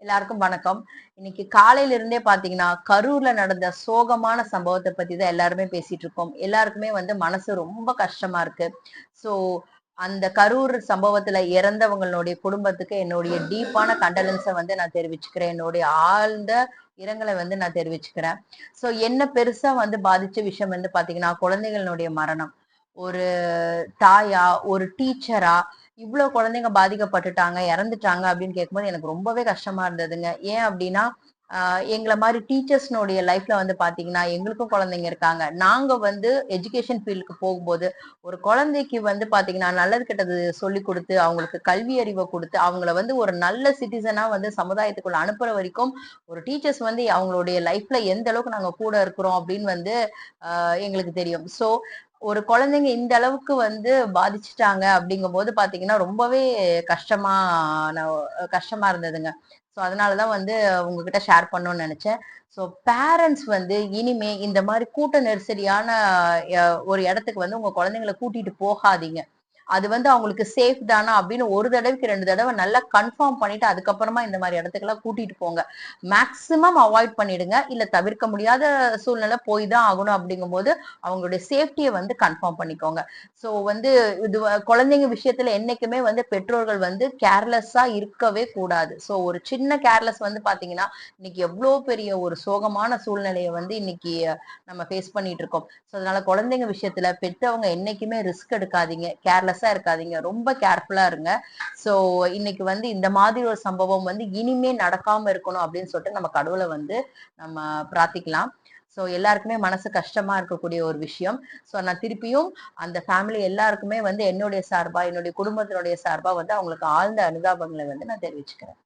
எல்லாருக்கும் வணக்கம். இன்னைக்கு காலையில இருந்தே பாத்தீங்கன்னா, கரூர்ல நடந்த சோகமான சம்பவத்த பத்தி தான் எல்லாருமே பேசிட்டு இருக்கோம். எல்லாருக்குமே மனசு ரொம்ப கஷ்டமா இருக்கு. ஸோ, அந்த கரூர் சம்பவத்துல இறந்தவங்களுடைய குடும்பத்துக்கு என்னுடைய டீப்பான கண்டலன்ஸ நான் தெரிவிச்சுக்கிறேன். என்னுடைய ஆழ்ந்த இரங்கலை நான் தெரிவிச்சுக்கிறேன். ஸோ, என்ன பெருசா பாதிச்ச விஷயம் பாத்தீங்கன்னா, குழந்தைகளுடைய மரணம். ஒரு தாயா, ஒரு டீச்சரா, இவ்ளோ குழந்தைங்க பாதிக்கப்பட்டுட்டாங்க, இறந்துட்டாங்க அப்படின்னு கேட்கும்போது எனக்கு ரொம்பவே கஷ்டமா இருந்ததுங்க. ஏன் அப்படின்னா, அ எங்கள மாரி டீச்சர்ஸ்னுடைய லைஃப்ல பாத்தீங்கன்னா, எங்களுக்கும் குழந்தைங்க இருக்காங்க. நாங்க எஜுகேஷன் ஃபீல்டுக்கு போகும்போது, ஒரு குழந்தைக்கு பாத்தீங்கன்னா, நல்லது கெட்டது சொல்லிக் குடுத்து, அவங்களுக்கு கல்வி அறிவ குடுத்து, அவங்கள ஒரு நல்ல சிட்டிசனா சமுதாயத்துக்குள்ள அனுப்புற வரைக்கும், ஒரு டீச்சர்ஸ் அவங்களுடைய லைஃப்ல எந்த அளவுக்கு நாங்க கூட இருக்கிறோம் அப்படின்னு எங்களுக்கு தெரியும். ஸோ, ஒரு குழந்தைங்க இந்த அளவுக்கு பாதிச்சுட்டாங்க அப்படிங்கும்போது பாத்தீங்கன்னா, ரொம்பவே கஷ்டமான கஷ்டமா இருந்ததுங்க. ஸோ அதனாலதான் உங்ககிட்ட ஷேர் பண்ணணும்னு நினைச்சேன். ஸோ பேரண்ட்ஸ் இனிமே இந்த மாரி கூட்ட நெரிசலியான ஒரு இடத்துக்கு உங்க குழந்தைங்கள கூட்டிட்டு போகாதீங்க. அது அவங்களுக்கு சேஃப் தானா அப்படின்னு ஒரு தடவைக்கு 2 தடவ நல்லா கன்ஃபார்ம் பண்ணிட்டு அதுக்கப்புறமா இந்த மாரி இடத்துக்கெல்லாம் கூட்டிட்டு போங்க. மேக்ஸிமம் அவாய்ட் பண்ணிடுங்க. இல்ல தவிர்க்க முடியாத சூழ்நிலை போய் தான் ஆகணும் அப்படிங்கும்போது, அவங்களுடைய சேஃப்டிய கன்ஃபார்ம் பண்ணிக்கோங்க. ஸோ இது குழந்தைங்க விஷயத்துல என்னைக்குமே பெற்றோர்கள் கேர்லெஸ்ஸா இருக்கவே கூடாது. ஸோ ஒரு சின்ன கேர்லெஸ் பாத்தீங்கன்னா, இன்னைக்கு எவ்ளோ பெரிய ஒரு சோகமான சூழ்நிலைய இன்னைக்கு நம்ம ஃபேஸ் பண்ணிட்டு இருக்கோம். ஸோ அதனால குழந்தைங்க விஷயத்துல பெத்தவங்க என்னைக்குமே ரிஸ்க் எடுக்காதீங்க. கேர்லெஸ்ஸா இருக்காதீங்க. ரொம்ப கேர்ஃபுல்லா இருங்க. ஸோ இன்னைக்கு இந்த மாதிரி ஒரு சம்பவம் இனிமே நடக்காம இருக்கணும் அப்படின்னு சொல்லிட்டு நம்ம கடவுள நம்ம பிரார்த்திக்கலாம். ஸோ எல்லாருக்குமே மனசு கஷ்டமா இருக்கக்கூடிய ஒரு விஷயம். ஸோ நான் திருப்பியும் அந்த ஃபேமிலி எல்லாருக்குமே என்னுடைய சார்பா, என்னுடைய குடும்பத்தினுடைய சார்பா அவங்களுக்கு ஆழ்ந்த அனுதாபங்களை நான் தெரிவிச்சுக்கிறேன்.